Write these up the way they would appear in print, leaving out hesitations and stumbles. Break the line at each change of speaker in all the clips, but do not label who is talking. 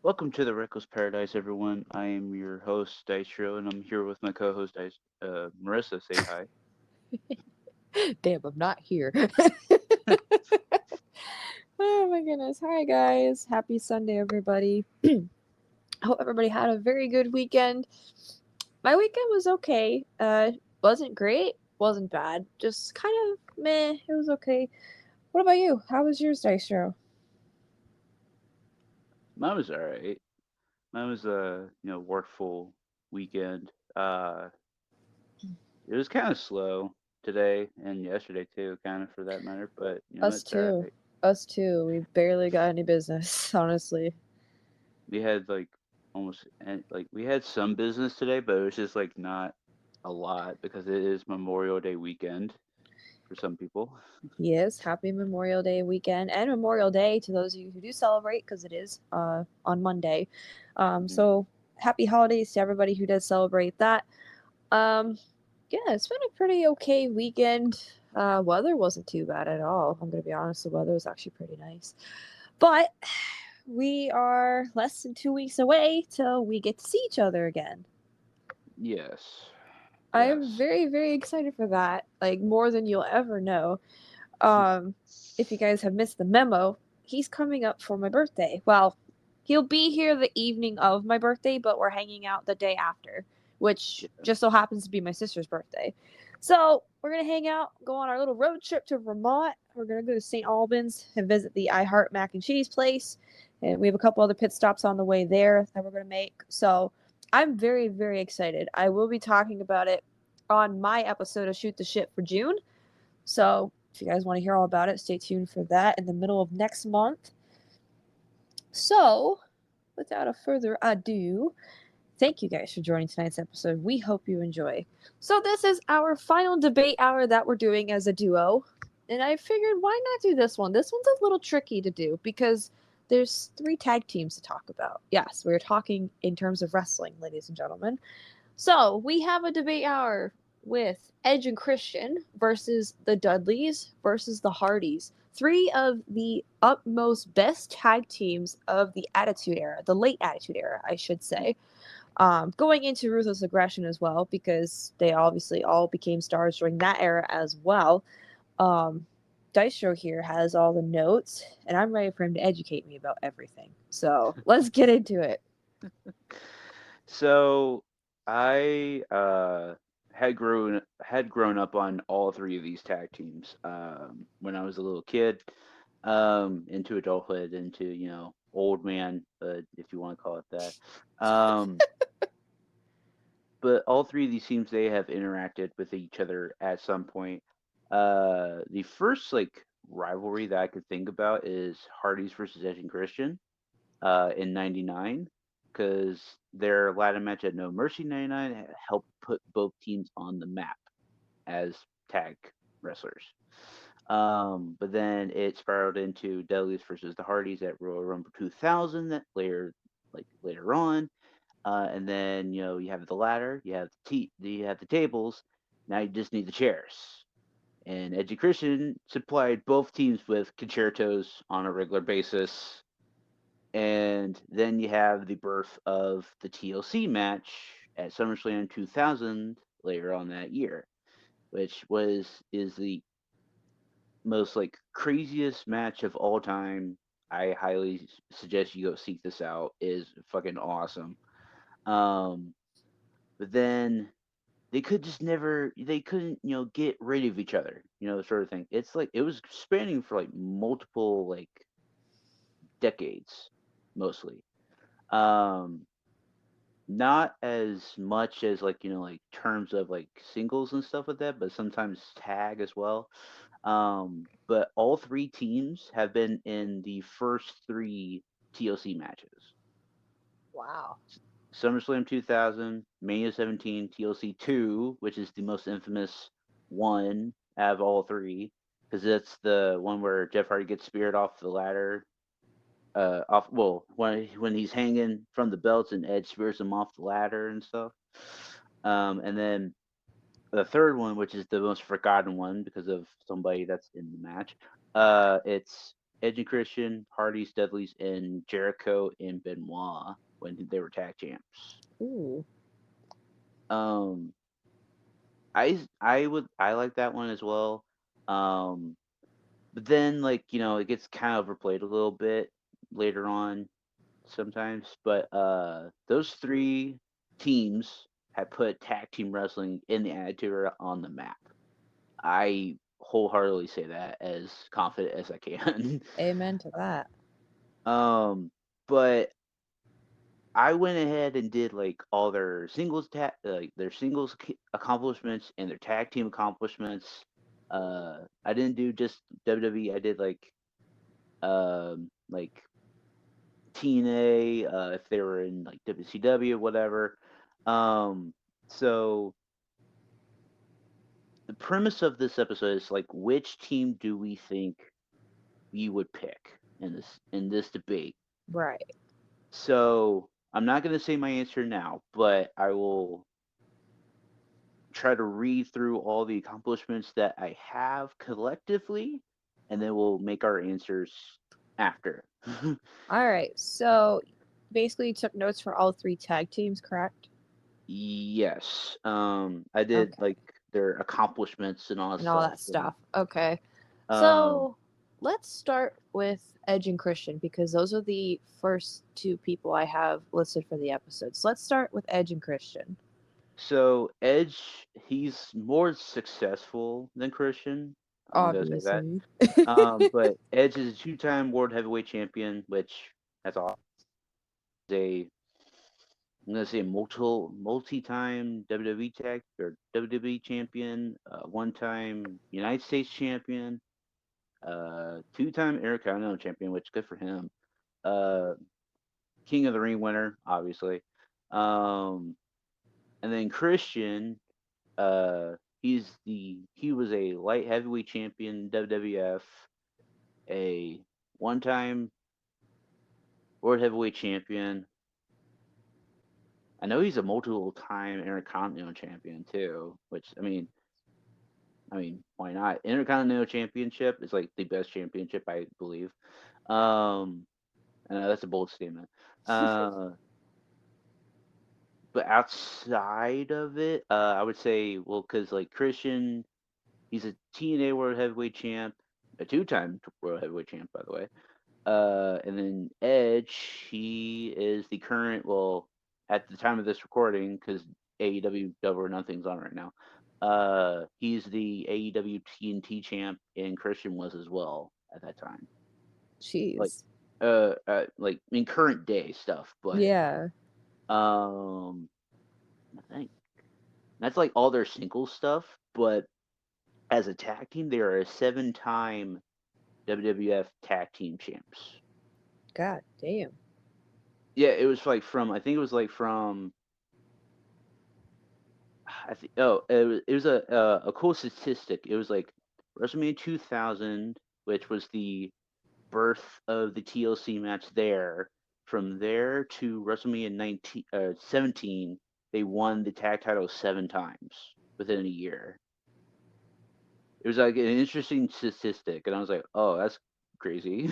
Welcome to the Reckless Paradise, everyone. I am your host, Dystro, and I'm here with my co-host, Marissa. Say hi.
Damn, I'm not here. Oh my goodness. Hi guys. Happy Sunday everybody. I hope everybody had a very good weekend. My weekend was okay. Wasn't great, wasn't bad. Just kind of meh. It was okay. What about you? How was yours, Dystro?
Mine was all right. Mine was a workful weekend. It was kind of slow today and yesterday too, kind of for that matter. But
Us
it's all
too.
right.
Us too. We barely got any business, honestly.
We had we had some business today, but it was just like not a lot because it is Memorial Day weekend for some people.
Yes, happy Memorial Day weekend and Memorial Day to those of you who do celebrate because it is on Monday.
Hmm.
So happy holidays to everybody who does celebrate that. Um, yeah, it's been a pretty okay weekend. Weather wasn't too bad at all. I'm gonna be honest, the weather was actually pretty nice. But we are less than 2 weeks away till we get to see each other again.
Yes.
I am
Yes.
very, very excited for that. Like more than you'll ever know. Um, if you guys have missed the memo, he's coming up for my birthday. Well, he'll be here the evening of my birthday, but we're hanging out the day after, which
Yeah.
just so happens to be my sister's birthday. So we're gonna hang out, go on our little road trip to Vermont. We're gonna go to St. Albans and visit the I Heart Mac and Cheese place, and we have a couple other pit stops on the way there that we're gonna make. So I'm very, very excited. I will be talking about it on my episode of Shoot the Shit for June. So if you guys want to hear all about it, stay tuned for that in the middle of next month. So, without a further ado, thank you guys for joining tonight's episode. We hope you enjoy. So, this is our final debate hour that we're doing as a duo. And I figured, why not do this one? This one's a little tricky to do because there's three tag teams to talk about. Yes, we're talking in terms of wrestling, ladies and gentlemen. So we have a debate hour with Edge and Christian versus the Dudleys versus the Hardys. Three of the utmost best tag teams of the Attitude Era, the late Attitude Era, I should say. Going into Ruthless Aggression as well, because they obviously all became stars during that era as well. Um, Dystro here has all the notes, and I'm ready for him to educate me about everything. So let's get into it.
So I had grown up on all three of these tag teams when I was a little kid, into adulthood, into old man, if you want to call it that. Um, but all three of these teams they have interacted with each other at some point. The first like rivalry that I could think about is Hardy's versus Edge and Christian in '99 because their ladder match at No Mercy '99 helped put both teams on the map as tag wrestlers. But then it spiraled into Dudleys versus the Hardys at Royal Rumble 2000 that later on. And then you have the ladder, you have the tables. Now you just need the chairs. And Education supplied both teams with concertos on a regular basis, and then you have the birth of the TLC match at SummerSlam 2000 later on that year, which was is the most like craziest match of all time. I highly suggest you go seek this out. It is fucking awesome. Um, but then they couldn't get rid of each other, sort of thing. It's like it was spanning for like multiple like decades mostly. Um, Not as much as like like terms of like singles and stuff like that, but sometimes tag as well. But all three teams have been in the first three TLC matches:
Wow.
SummerSlam 2000, Mania 17, TLC 2, which is the most infamous one out of all three, because that's the one where Jeff Hardy gets speared off the ladder. Off well when he's hanging from the belts and Edge spears him off the ladder and stuff. And then the third one, which is the most forgotten one because of somebody that's in the match, it's Edge and Christian, Hardy's, Dudleys, and Jericho and Benoit when they were tag champs.
Ooh.
Um, I like that one as well. Um, but then like it gets kind of overplayed a little bit later on sometimes. But those three teams have put tag team wrestling in the Attitude Era on the map. I wholeheartedly say that as confident as I can.
Amen to that.
But I went ahead and did like all their like their accomplishments and their tag team accomplishments. I didn't do just WWE. I did like TNA, if they were in like WCW or whatever. Um, so the premise of this episode is like, which team do we think we would pick in this debate?
Right.
So I'm not going to say my answer now, but I will try to read through all the accomplishments that I have collectively, and then we'll make our answers after.
All right. So basically, you took notes for all three tag teams, correct?
Yes. I did
Okay.
like their accomplishments and all that
And all
stuff.
that
And
stuff. Okay.
um
So let's start with Edge and Christian because those are the first two people I have listed for the episode. So let's start with Edge and Christian.
so Edge, he's more successful than Christian. I'm gonna say that.
Obviously.
But Edge is a two-time world heavyweight champion, which that's all. A I'm gonna say multi-time WWE tag or WWE champion, one-time United States champion, two-time Intercontinental champion, which good for him. Uh, King of the Ring winner, obviously. Um, and then Christian, uh, he was a light heavyweight champion WWF, a one-time world heavyweight champion. I know he's a multiple-time Intercontinental champion too, which why not? Intercontinental Championship is like the best championship, I believe. Um, I know that's a bold statement. Uh, but outside of it, I would say, well, because like Christian, he's a TNA World Heavyweight Champ, a two-time World Heavyweight Champ, by the way. And then Edge, he is the current, well, at the time of this recording, because AEW Double or Nothing's on right now. He's the AEW TNT champ, and Christian was as well at that time. Like,
Jeez.
like in current day stuff, but
Yeah.
um, I think that's like all their single stuff. But as a tag team, they are a seven-time WWF tag team champs.
God damn.
Yeah, it was like from I think it was like from I think it was a cool statistic. It was like WrestleMania 2000, which was the birth of the TLC match there. From there to WrestleMania 17, they won the tag title seven times within a year. It was like an interesting statistic, and I was like, "Oh, that's crazy."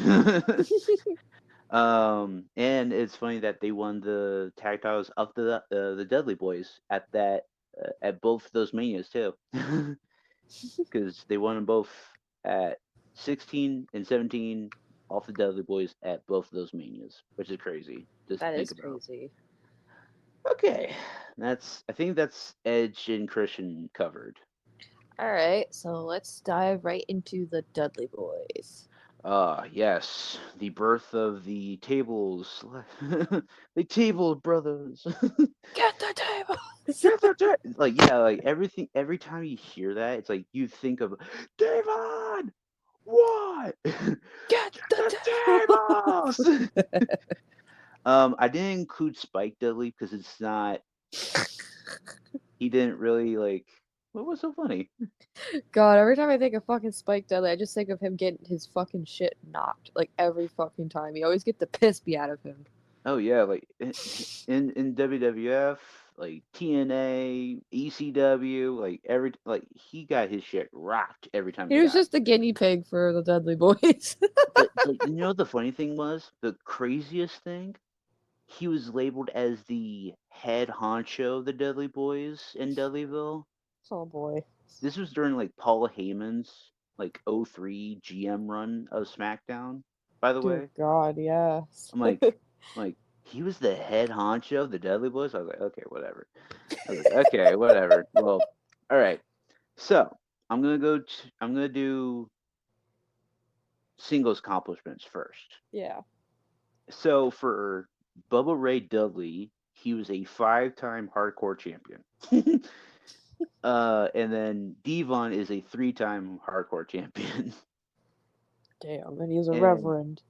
And it's funny that they won the tag titles of the Dudley Boys at both those manias too, because they won them both at 16 and 17 off the Dudley Boys at both of those manias, which is crazy. Just
That
think
is
about.
crazy.
Okay, I think that's Edge and Christian covered.
All right, so let's dive right into the Dudley Boys.
Yes, the birth of the tables, the table brothers.
Get the table.
Like yeah, like everything. Every time you hear that, it's like you think of Davon. What?
Get the
The
tables.
tables. I didn't include Spike Dudley because it's not. He didn't really like. What was so funny?
God, every time I think of fucking Spike Dudley, I just think of him getting his fucking shit knocked. Like every fucking time. You always get the piss beat out of him.
Oh yeah, like in WWF. like TNA, ECW, like he got his shit rocked every time
He
he
was
got
just a
there.
guinea pig for the Dudley Boys.
But you know the funny thing was the craziest thing he was labeled as the head honcho of the Dudley Boys in Dudleyville.
Oh boy.
This was during like Paul Heyman's like '03 GM run of SmackDown. By the
Dear
way,
God, yes.
I'm like he was the head honcho of the Dudley Boys. I was like, okay, whatever. I was like, okay, whatever. Well, all right. So I'm gonna do singles accomplishments first.
Yeah.
So for Bubba Ray Dudley, he was a five-time hardcore champion. And then Devon is a three-time hardcore champion.
Damn, and he's a
And
reverend.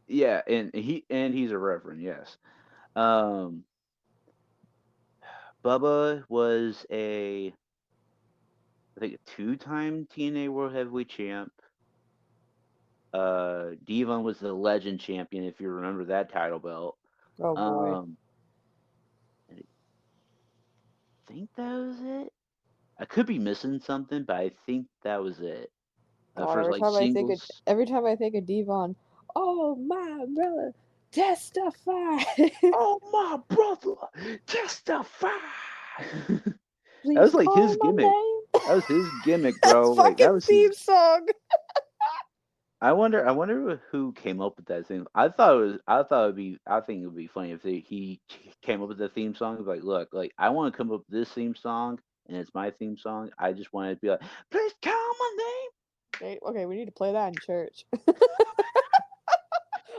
yeah, and he's a reverend, yes. Um, Bubba was I think a two-time TNA World Heavyweight Champ. Devon was the Legend Champion, if you remember that title belt.
Oh boy.
Um, and I think that was it. I could be missing something, but I think that was it.
Oh,
For like singles.
every time I think of Devon, oh my brother, testify.
Oh my brother, testify. That
Please
was like
call
his
my
gimmick.
name.
That was his gimmick,
That's
bro. Like that
fucking
was
theme
his.
song.
I wonder who came up with that thing. I think it would be funny if he came up with the theme song. Like, look, like I want to come up with this theme song, and it's my theme song. I just want it to be like, please call my name.
Okay, we need to play that in church.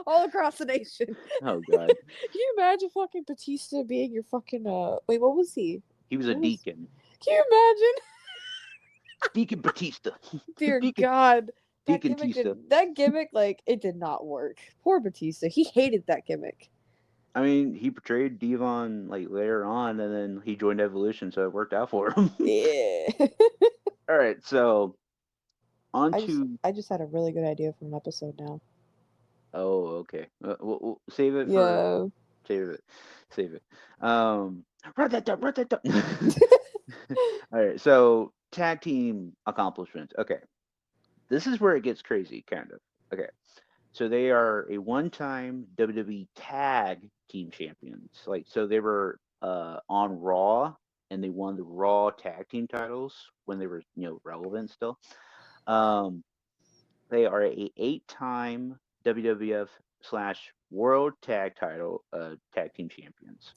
All across the nation.
Oh God,
Can you imagine fucking Batista being your fucking wait, what was he?
he was a
What was
deacon.
Can you imagine?
Deacon Batista.
Dear
Deacon
God.
Deacon Batista.
That gimmick like it did not work. Poor Batista. He hated that gimmick.
I mean, he portrayed Devon like later on, and then he joined Evolution, so it worked out for him.
Yeah.
All right, so on to.
I just had a really good idea for an episode now.
Oh, okay. We'll save it for
Yeah.
save it, save it. Write that down. Write that down. All right, so tag team accomplishments. Okay, this is where it gets crazy, kind of. Okay, so they are a one-time WWE Tag Team Champions. Like, so they were on Raw, and they won the Raw Tag Team titles when they were, relevant still. Um, they are a eight-time WWF slash World Tag Team Champions.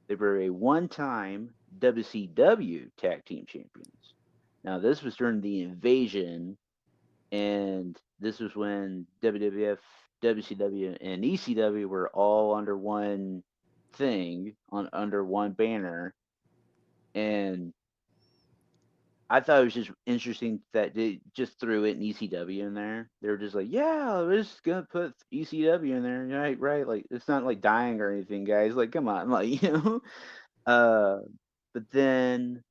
They were a one-time WCW Tag Team Champions. Now, this was during the Invasion, and this was when WWF, WCW, and ECW were all under one thing under one banner. And I thought it was just interesting that they just threw it in ECW in there. They were just like, "Yeah, we're just gonna put ECW in there, right? Right? Like it's not like dying or anything, guys. Like, come on, like Uh, but then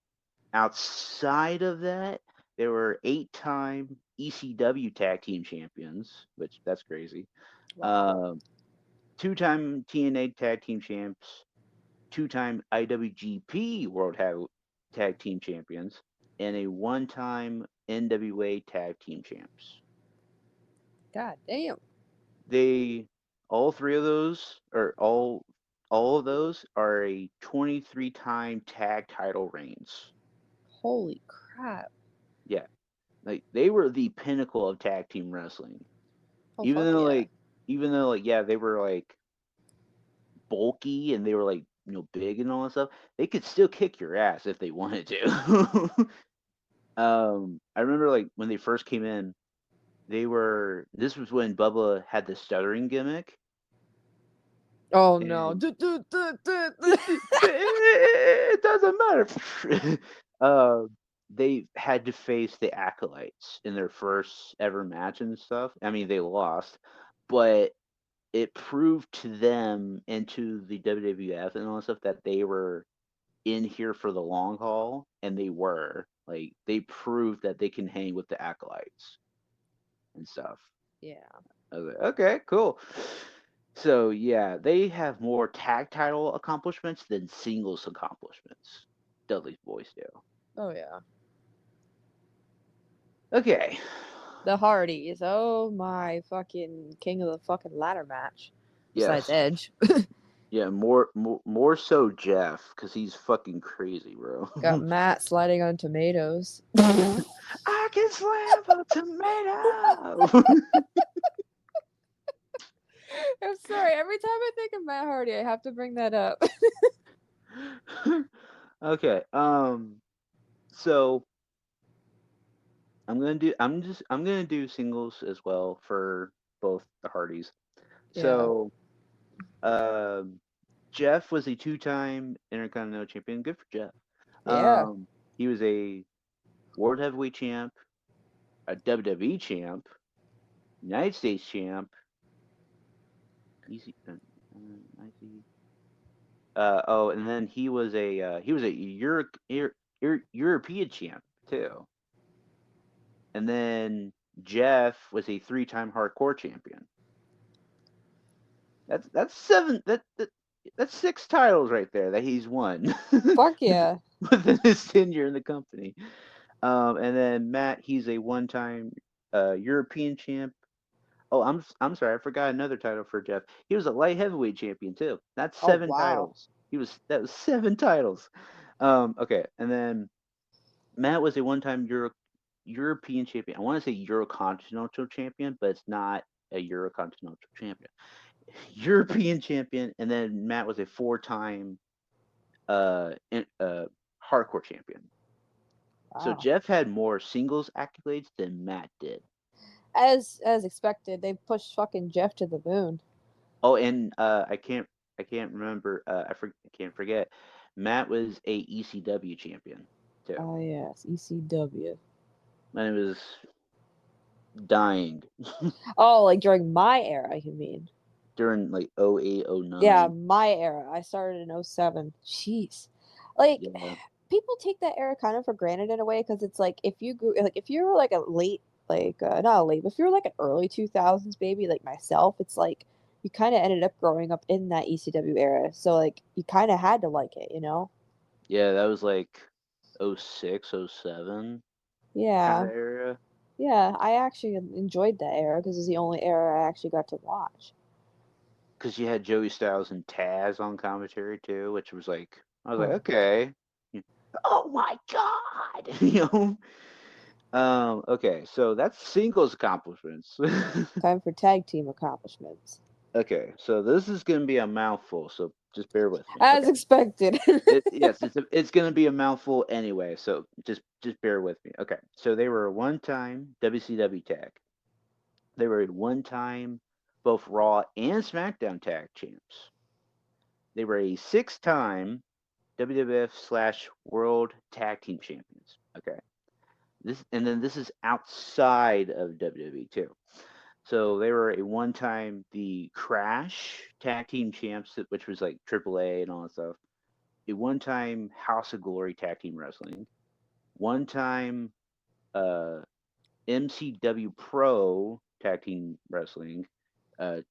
outside of that, there were eight-time ECW Tag Team Champions, which that's crazy.
Wow.
Um, two-time TNA Tag Team Champs, two-time IWGP Tag Team Champions, and a one-time NWA Tag Team Champs.
God damn.
They all three of those, or all of those, are a 23-time tag title reigns.
Holy crap.
Yeah, like they were the pinnacle of tag team wrestling.
Oh
Even
fuck
though
yeah.
like even though like yeah, they were like bulky and they were like big and all that stuff, they could still kick your ass if they wanted to. I remember like when they first came in, this was when Bubba had the stuttering gimmick,
Oh no.
and it doesn't matter. uh, they had to face the Acolytes in their first ever match and stuff. I mean, they lost, but it proved to them and to the WWF and all that stuff that they were in here for the long haul, and they were. Like, they proved that they can hang with the Acolytes and stuff.
Yeah.
I was like, okay, cool. So yeah, they have more tag title accomplishments than singles accomplishments. Dudley's boys do.
Oh yeah.
Okay.
The Hardys. Oh my fucking king of the fucking ladder match. Besides
Yes.
Edge.
Yeah, more so Jeff, because he's fucking crazy, bro.
Got Matt sliding on tomatoes.
I can slam a tomato.
I'm sorry. Every time I think of Matt Hardy, I have to bring that up.
Okay. So I'm gonna do singles as well for both the Hardys.
Yeah.
So um Jeff was a two-time Intercontinental Champion. Good for Jeff.
Yeah.
He was a World Heavyweight Champ, a WWE Champ, United States Champ, easy, IC. Oh, and then he was a European champ too. And then Jeff was a three-time hardcore champion. That's seven that's six titles right there that he's won
Fuck yeah.
within his tenure in the company. And then Matt, he's a one-time European champ. Oh, I'm sorry, I forgot another title for Jeff. He was a light heavyweight champion too. That's
Oh
seven
wow.
titles. That was seven titles. Okay, and then Matt was a one-time European champion. I want to say Eurocontinental champion, but it's not a Eurocontinental champion. European champion, and then Matt was a four-time hardcore champion. So
Wow.
Jeff had more singles accolades than Matt did.
As expected, they pushed fucking Jeff to the moon.
Oh, and I can't remember. I can't forget. Matt was a ECW champion too,
Oh yes, ECW.
and it was dying
Oh, like during my era, you mean?
during like 08,
Yeah,
09.
my era. I started in '07. Jeez. Like
Yeah,
people take that era kind of for granted in a way because it's like if you grew like if you were like a late like not a late, but if you were like an early 2000s baby like myself, it's like you kind of ended up growing up in that ECW era. So like you kind of had to like it, you know?
yeah, that was like 06, 07 kind of
Yeah.
area.
Yeah, I actually enjoyed that era because it's the only era I actually got to watch.
Because you had Joey Styles and Taz on commentary too, which was like I was like,
Huh.
okay, oh my god, you know. Okay, so that's singles accomplishments.
Time for tag team accomplishments.
Okay, so this is gonna be a mouthful, so just bear with me.
As
Okay,
expected.
yes, it's gonna be a mouthful anyway, so just bear with me. Okay, so they were a one-time WCW tag. They were a one-time both Raw and SmackDown tag champs. They were a six-time WWF slash World Tag Team Champions. Okay, this is outside of WWE too. So they were a one-time the Crash Tag Team Champs, which was like AAA and all that stuff. A one-time House of Glory Tag Team Wrestling. One-time uh, MCW Pro Tag Team Wrestling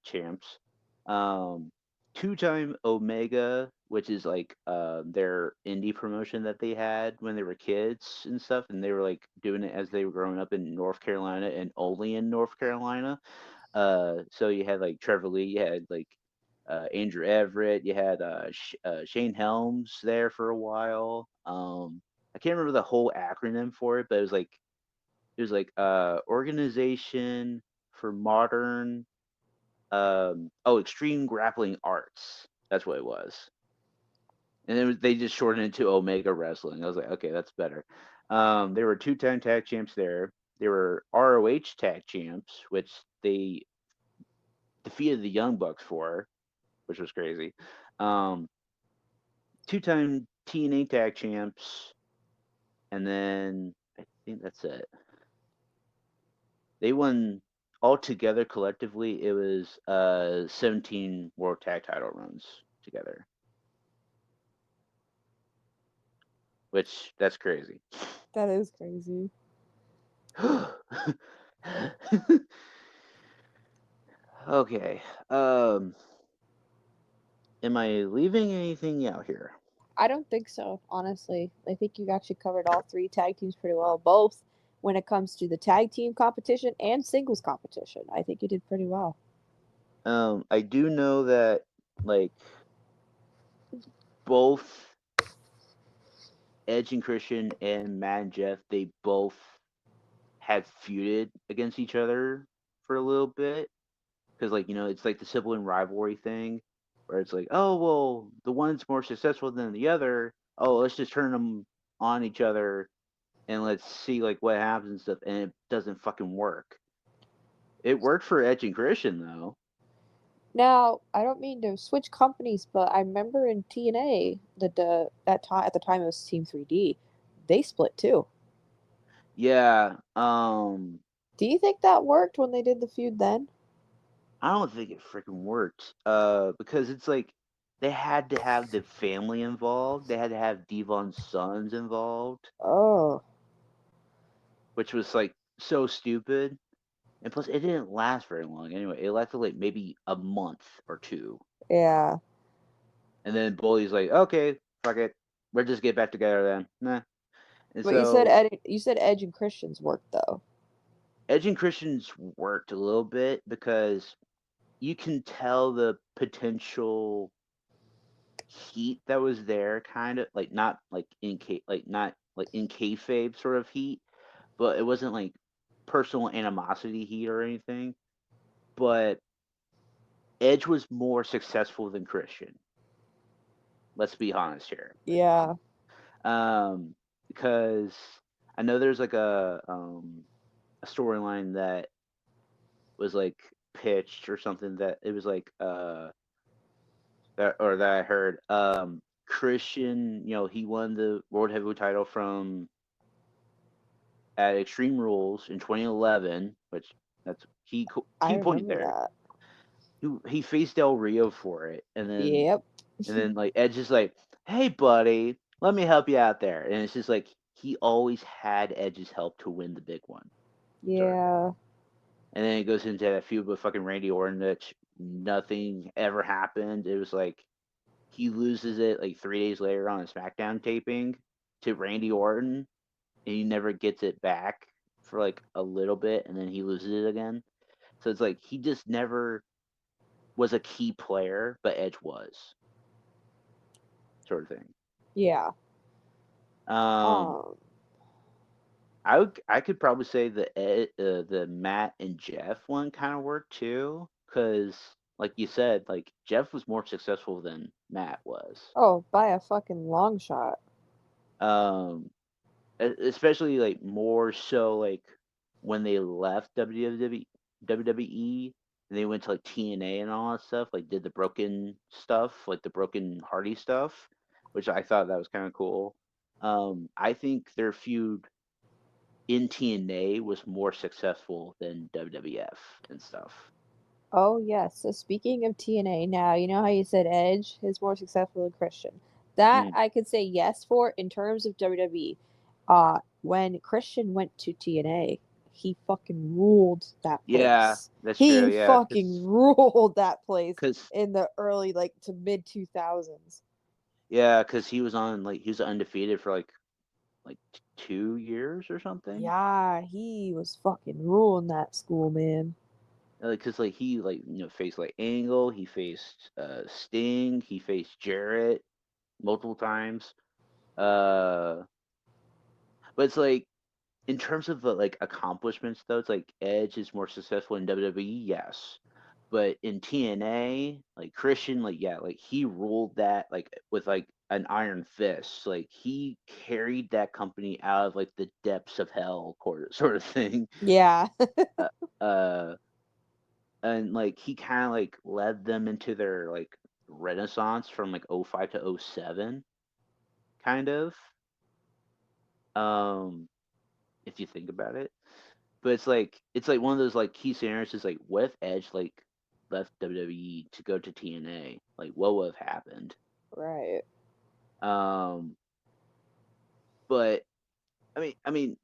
champs. Um, two-time Omega, which is like their indie promotion that they had when they were kids and stuff, and they were like doing it as they were growing up in North Carolina and only in North Carolina. So you had like Trevor Lee, you had like Andrew Everett, you had Shane Helms there for a while. I can't remember the whole acronym for it, but it was like Organization for Modern Extreme Grappling Arts. That's what it was. And they just shortened it to Omega Wrestling. I was like, okay, that's better. They were two-time tag champs there. They were ROH tag champs, which they defeated the Young Bucks for, which was crazy. Um, two-time TNA tag champs, and then I think that's it. They won altogether collectively. It was 17 world tag title runs together, which that's crazy.
That is crazy.
Okay. Um, Am I leaving anything out here?
I don't think so, honestly. I think you actually covered all three tag teams pretty well, both when it comes to the tag team competition and singles competition. I think you did pretty well.
I do know that like both Edge and Christian and Matt and Jeff, they both had feuded against each other for a little bit because it's like the sibling rivalry thing where it's like, oh well, the one's more successful than the other, oh let's just turn them on each other and let's see like what happens and stuff, and it doesn't fucking work. It worked for Edge and Christian though.
Now, I don't mean to switch companies, but I remember in TNA that that time at the time it was Team 3D, they split too.
Yeah,
Do you think that worked when they did the feud then?
I don't think it freaking worked. Because it's like they had to have the family involved. They had to have Devon's sons involved,
Oh,
which was like so stupid. And plus, it didn't last very long. Anyway, it lasted like maybe a month or two,
yeah.
and then Bully's like, "Okay, fuck it, we'll just get back together then." Nah. And
But
so
You said Edge and Christian's worked though.
Edge and Christian's worked a little bit because you can tell the potential heat that was there, kind of like not like not like in kayfabe sort of heat, but it wasn't like personal animosity heat or anything. But Edge was more successful than Christian. Let's be honest here,
Yeah.
um, because I know there's like a storyline that was like pitched or something that it was like that or that I heard Christian, he won the world heavyweight title from at Extreme Rules in 2011, which that's
I
key point
remember
there.
that.
He faced Del Rio for it,
Yep.
and then like Edge is like, "Hey, buddy, let me help you out there," and it's just like he always had Edge's help to win the big one, sort of thing.
Yeah.
And then it goes into that feud with fucking Randy Orton that nothing ever happened. It was like he loses it like 3 days later on a SmackDown taping to Randy Orton, and he never gets it back for like a little bit, and then he loses it again. So it's like he just never was a key player, but Edge was, sort of thing.
Yeah.
Um,
Um.
I could probably say the Matt and Jeff one kind of worked too, because like you said, like Jeff was more successful than Matt was.
Oh, by a fucking long shot.
Um, especially like more so like when they left WWE and they went to like TNA and all that stuff, like did the broken stuff, like the broken Hardy stuff, which I thought that was kind of cool. I think their feud in TNA was more successful than WWF and stuff.
Oh yes. So speaking of TNA, now you know how you said Edge is more successful than Christian. That
Mm.
I could say yes for in terms of WWE. When Christian went to TNA, he fucking ruled that
Yeah,
place.
that's true.
He
Yeah,
fucking ruled that place
cause
in the early like to mid 2000s.
yeah, cause he was undefeated for like 2 years or something.
Yeah, he was fucking ruling that school, man.
Cause like he faced like Angle, he faced Sting, he faced Jarrett multiple times. Uh, but it's like in terms of like accomplishments though, it's like Edge is more successful in WWE, yes. But in TNA, like Christian, like yeah, like he ruled that like with like an iron fist. Like he carried that company out of like the depths of hell, sort of thing.
Yeah.
Uh, uh and like he kind of like led them into their like renaissance from like '05 to '07, kind of, um if you think about it. But it's like one of those like key scenarios is like what if Edge like left WWE to go to TNA, like what would have happened.
Right.
um but I mean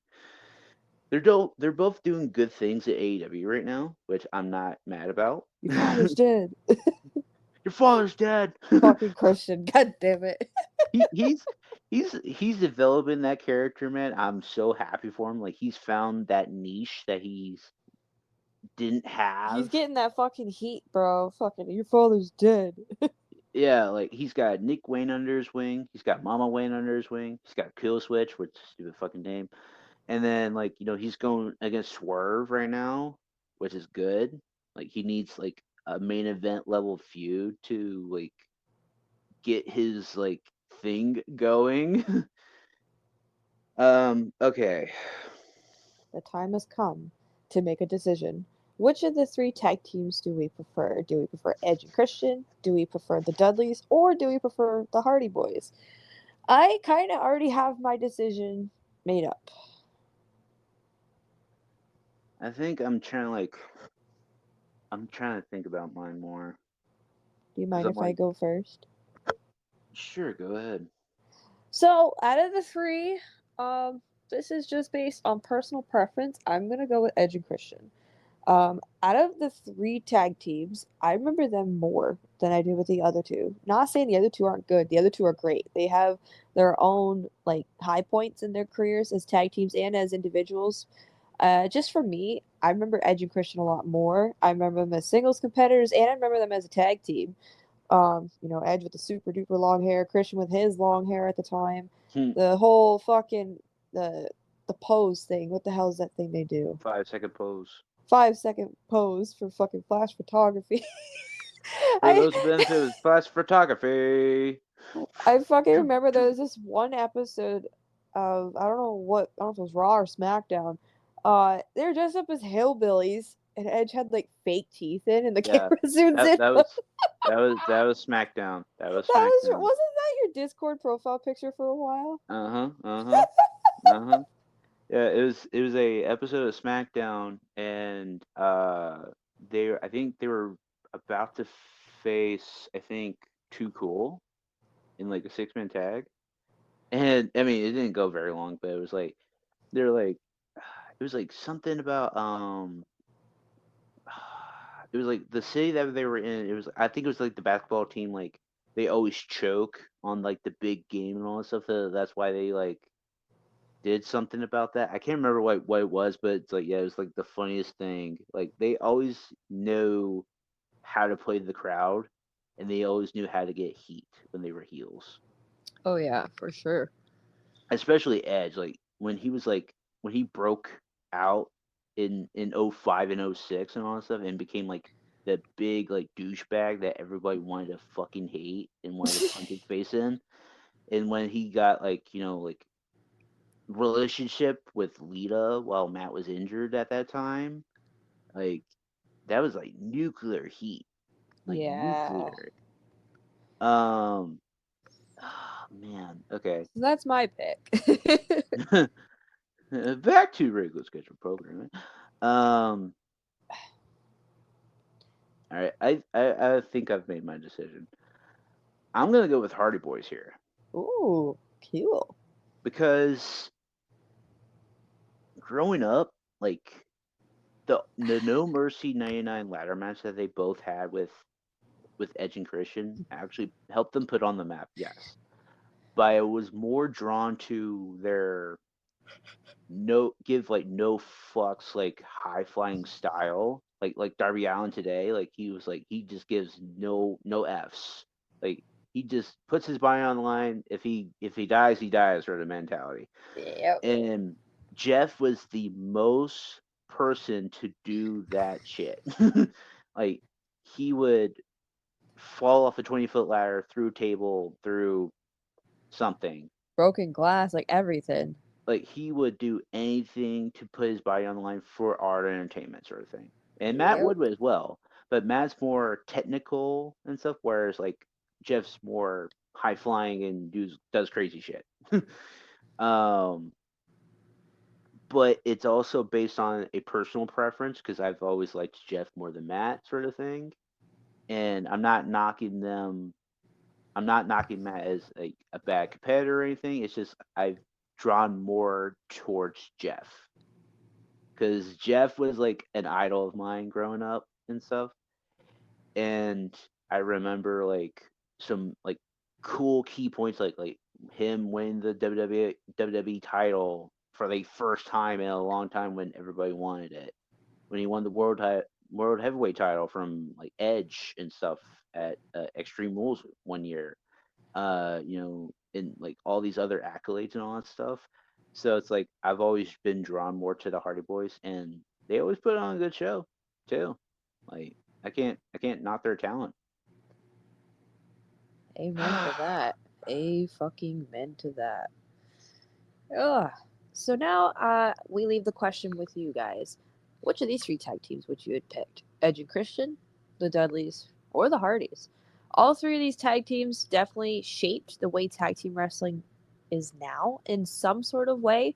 they're both doing good things at AEW right now, which I'm not mad about.
Your father's dead.
Your your father's dead.
Fucking Christian. God damn it.
he, he's he's developing that character, man. I'm so happy for him. Like he's found that niche that he's didn't
He's
have.
getting that fucking heat, bro. Fucking, your father's dead.
Yeah, like he's got Nick Wayne under his wing. He's got Mama Wayne under his wing. He's got Kill Switch, which is a stupid fucking name. And then like he's going against Swerve right now, which is good. Like he needs like a main event level feud to like get his like thing going. Okay.
The time has come to make a decision. Which of the three tag teams do we prefer? Do we prefer Edge and Christian? Do we prefer the Dudleys? Or do we prefer the Hardy Boys? I kind of already have my decision made up.
I think I'm trying to think about mine more
Do you
because
mind
I'm
if I
like,
go first?
sure, go ahead.
So, out of the three, this is just based on personal preference. I'm gonna go with Edge and Christian. Out of the three tag teams, I remember them more than I do with the other two. Not saying the other two aren't good. The other two are great. They have their own like high points in their careers as tag teams and as individuals. Just for me, I remember Edge and Christian a lot more. I remember them as singles competitors, and I remember them as a tag team. Edge with the super duper long hair, Christian with his long hair at the time.
Hmm.
The whole fucking the the pose thing. What the hell is that thing they do?
5 second pose.
5 second pose for fucking flash photography.
For
I
those who've been to class photography.
I fucking remember there was this one episode of I don't know if it was Raw or SmackDown. They were dressed up as hillbillies and Edge had like fake teeth in and the
Yeah,
camera zooms
that
in.
that was that was SmackDown. That was
That was
SmackDown.
wasn't that your Discord profile picture for a while?
Uh huh. Uh huh. Uh huh. Yeah, it was a episode of SmackDown, and I think they were about to face I think Too Cool in like a 6-man tag, and I mean it didn't go very long, but it was like they're like it was like something about it was like the city that they were in. It was I think it was like the basketball team like they always choke on like the big game and all that stuff. So that's why they like did something about that. I can't remember what it was, but it's like yeah, it was like the funniest thing. Like they always know how to play the crowd, and they always knew how to get heat when they were heels.
Oh yeah, for sure.
Especially Edge, like when he broke out in '05 and '06 and all that stuff, and became like the big like douchebag that everybody wanted to fucking hate and wanted to punch his face in. And when he got like like relationship with Lita while Matt was injured at that time, like that was like nuclear heat, like
Yeah.
nuclear. Um, man, okay.
So that's my pick.
Back to regular schedule programming. Um, all right, I think I've made my decision. I'm gonna go with Hardy Boys here
Ooh, cool.
because growing up, like the No Mercy '99 ladder match that they both had with Edge and Christian actually helped them put on the map. Yes, but I was more drawn to their no fucks like high flying style like Darby Allen today. Like he was like he just gives no f's. Like he just puts his body on the line. If he dies, he dies sort of mentality.
Yep.
And Jeff was the most person to do that shit. Like he would fall off a 20-foot ladder through a table through something.
Broken glass, like everything.
Like he would do anything to put his body on the line for art entertainment sort of thing. And Matt
Yep.
would as well, but Matt's more technical and stuff, whereas like Jeff's more high flying and does crazy shit. um, but it's also based on a personal preference because I've always liked Jeff more than Matt sort of thing. And I'm not knocking them. I'm not knocking Matt as a bad competitor or anything. It's just I've drawn more towards Jeff because Jeff was like an idol of mine growing up and stuff. And I remember like some like cool key points like him winning the WWE title for the first time in a long time when everybody wanted it. When he won the world heavyweight title from like Edge and stuff at Extreme Rules one year. And like all these other accolades and all that stuff. So it's like I've always been drawn more to the Hardy Boys, and they always put on a good show too. Like I can't knock their talent.
Amen to that. A fucking men to that. Ugh. So now we leave the question with you guys. Which of these three tag teams would you have picked? Edge and Christian, the Dudleys, or the Hardys? All three of these tag teams definitely shaped the way tag team wrestling is now in some sort of way.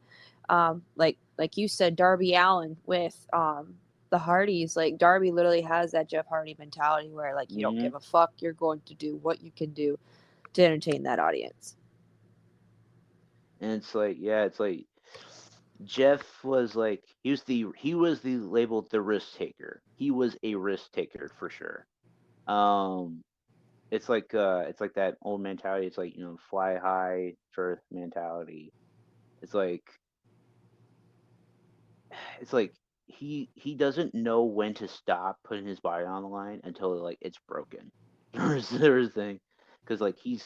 Like you said, Darby Allin with the Hardys. Like Darby literally has that Jeff Hardy mentality where like you don't
Hmm.
give a fuck. You're going to do what you can do to entertain that audience.
And it's like yeah, it's like Jeff was like he was the labeled the risk taker. He was a risk taker for sure. Um, it's like that old mentality. It's like fly high first mentality. It's like it's like he doesn't know when to stop putting his body on the line until like it's broken. There's the thing, because like you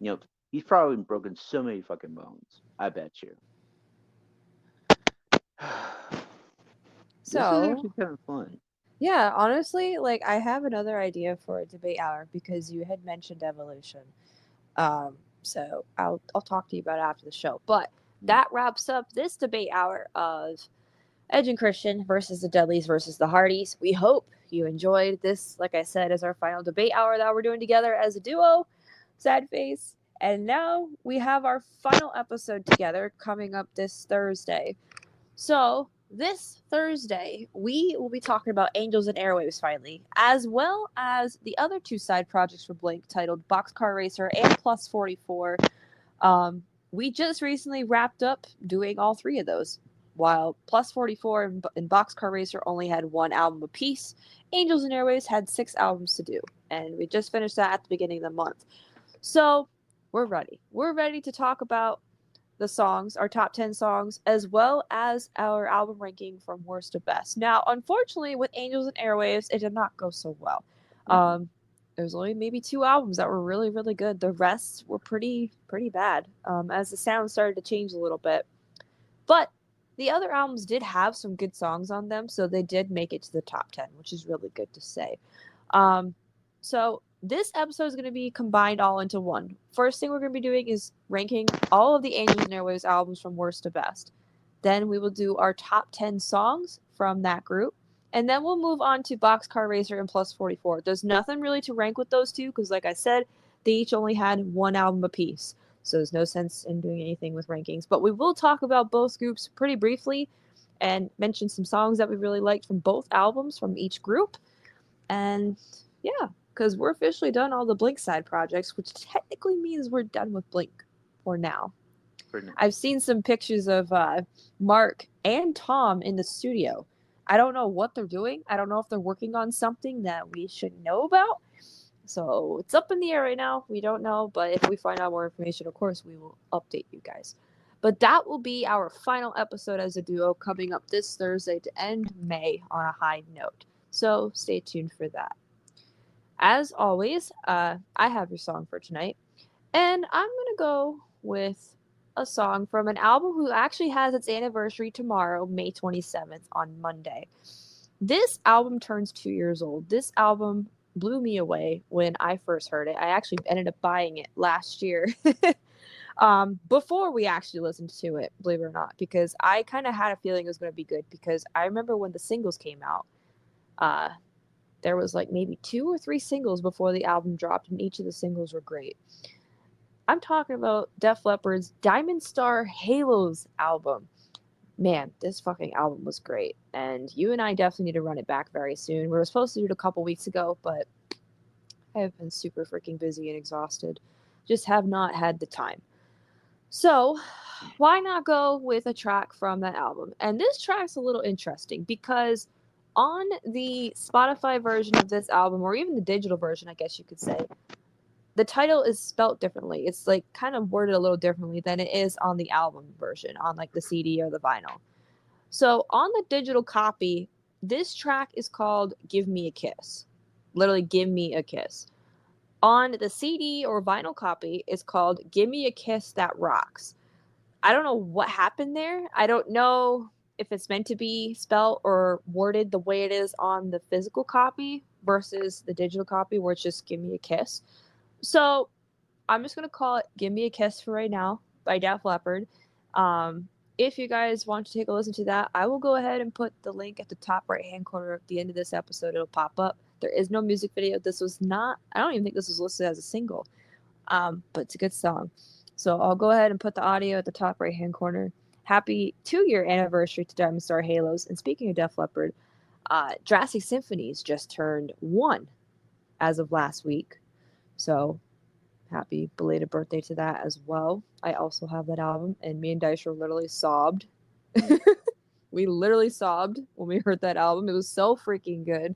know he's probably broken so many fucking bones. I bet you. This is
So
actually kind of fun.
yeah, honestly, like I have another idea for a debate hour because you had mentioned evolution. So I'll talk to you about it after the show. But
Mm.
that wraps up this debate hour of Edge and Christian versus the Dudleys versus the Hardys. We hope you enjoyed this. Like I said, as our final debate hour that we're doing together as a duo. Sad face. And now we have our final episode together coming up this Thursday. So, this Thursday, we will be talking about Angels and Airwaves finally, as well as the other two side projects for Blink titled Boxcar Racer and Plus 44. We just recently wrapped up doing all three of those. While Plus 44 and Boxcar Racer only had one album apiece, Angels and Airwaves had 6 albums to do. And we just finished that at the beginning of the month. So, we're ready. We're ready to talk about the songs, our top 10 songs, as well as our album ranking from worst to best. Now, unfortunately, with Angels and Airwaves, it did not go so well.
Mm-mm.
There was only maybe 2 albums that were really, really good. The rest were pretty bad as the sound started to change a little bit. But the other albums did have some good songs on them, so they did make it to the top 10, which is really good to say. Um, so this episode is going to be combined all into one. First thing we're going to be doing is ranking all of the Angels and Airwaves albums from worst to best. Then we will do our top 10 songs from that group. And then we'll move on to Boxcar Racer and Plus 44. There's nothing really to rank with those two because, like I said, they each only had one album apiece. So there's no sense in doing anything with rankings. But we will talk about both groups pretty briefly and mention some songs that we really liked from both albums from each group. And yeah, because we're officially done all the Blink side projects, which technically means we're done with Blink for now.
For now.
I've seen some pictures of Mark and Tom in the studio. I don't know what they're doing. I don't know if they're working on something that we should know about. So it's up in the air right now. We don't know, but if we find out more information, of course, we will update you guys. But that will be our final episode as a duo coming up this Thursday to end May on a high note. So stay tuned for that. As always, I have your song for tonight, and I'm gonna go with a song from an album who actually has its anniversary tomorrow, May 27th, on Monday. This album turns 2 years old. This album blew me away when I first heard it. I actually ended up buying it last year. Before we actually listened to it, believe it or not, because I kind of had a feeling it was going to be good. Because I remember when the singles came out, uh, there was like maybe 2 or 3 singles before the album dropped, and each of the singles were great. I'm talking about Def Leppard's Diamond Star Halos album. Man, this fucking album was great, and you and I definitely need to run it back very soon. We were supposed to do it a couple weeks ago, but I have been super freaking busy and exhausted. Just have not had the time. So, why not go with a track from that album? And this track's a little interesting because on the Spotify version of this album, or even the digital version, I guess you could say, the title is spelt differently. It's like kind of worded a little differently than it is on the album version, on like the CD or the vinyl. So on the digital copy, this track is called Give Me a Kiss. Literally, Give Me a Kiss. On the CD or vinyl copy, it's called Give Me a Kiss That Rocks. I don't know what happened there. I don't know if it's meant to be spelled or worded the way it is on the physical copy versus the digital copy where it's just Give Me a Kiss. So I'm just going to call it Give Me a Kiss for right now by Def Leppard. If you guys want to take a listen to that, I will go ahead and put the link at the top right hand corner at the end of this episode. It'll pop up. There is no music video. This was not, I don't even think this was listed as a single, but it's a good song. So I'll go ahead and put the audio at the top right hand corner. Happy 2-year anniversary to Diamond Star Halos. And speaking of Def Leppard, Jurassic Symphonies just turned 1 as of last week. So happy belated birthday to that as well. I also have that album, and me and Dystro literally sobbed. We literally sobbed when we heard that album. It was so freaking good.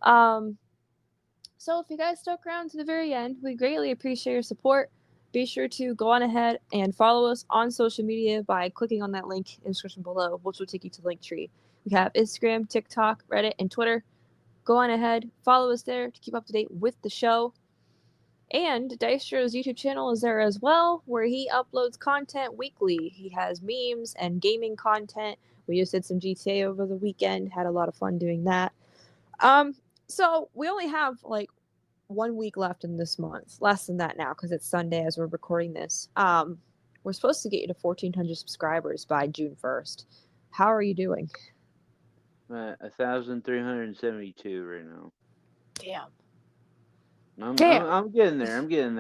So if you guys stuck around to the very end, we greatly appreciate your support. Be sure to go on ahead and follow us on social media by clicking on that link in the description below, which will take you to the Linktree. We have Instagram, TikTok, Reddit, and Twitter. Go on ahead, follow us there to keep up to date with the show. And Dystro's YouTube channel is there as well, where he uploads content weekly. He has memes and gaming content. We just did some GTA over the weekend, had a lot of fun doing that. So we only have like 1 week left in this month. Less than that now because it's Sunday as we're recording this. We're supposed to get you to 1,400 subscribers by June 1st. How are you doing?
1,372 right now.
Damn.
I'm getting there. I'm getting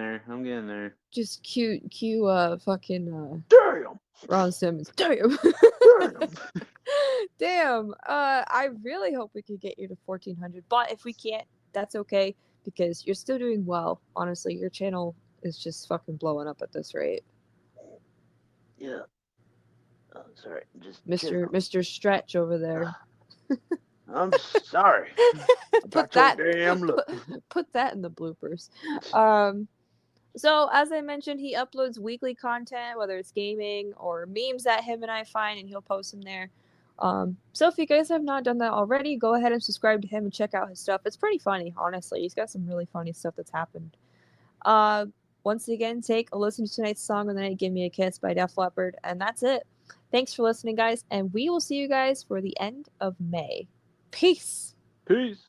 there.
Just cue fucking
Damn.
Ron Simmons. Damn. Damn. I really hope we could get you to 1,400, but if we can't, that's okay because you're still doing well. Honestly, your channel is just fucking blowing up at this rate.
Yeah. Oh, sorry. Just
Mr. Stretch over there.
I'm sorry.
Put that in the bloopers. So as I mentioned, he uploads weekly content, whether it's gaming or memes that him and I find, and he'll post them there. So if you guys have not done that already, go ahead and subscribe to him and check out his stuff. It's pretty funny, honestly. He's got some really funny stuff that's happened. Once again, take a listen to tonight's song and then Give Me a Kiss by Def Leppard, and that's it. Thanks for listening, guys, and we will see you guys for the end of May. Peace.
Peace.